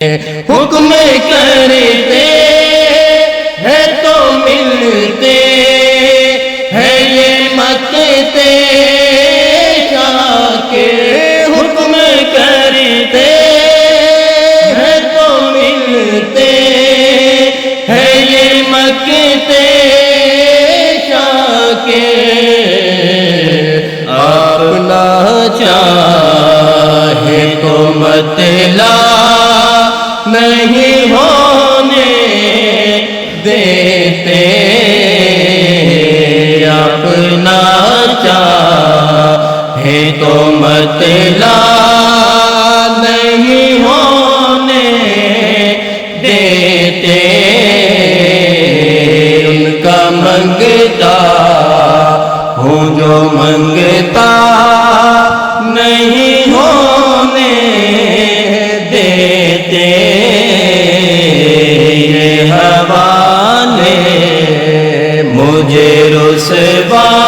حکم کرتے ہیں تو ملتے ہیں یہ مکتے شاکر، حکم کرتے ہیں تو ملتے ہیں یہ مکتے شاکر، آپ نہ چاہے تو مطلع نہیں ہونے دیتے، اپنا چاہے تو مطلع نہیں ہونے دیتے، ان کا منگتا ہوں جو منگتا نہیں ہونے دیتے، یہ حوالے مجھے رسوا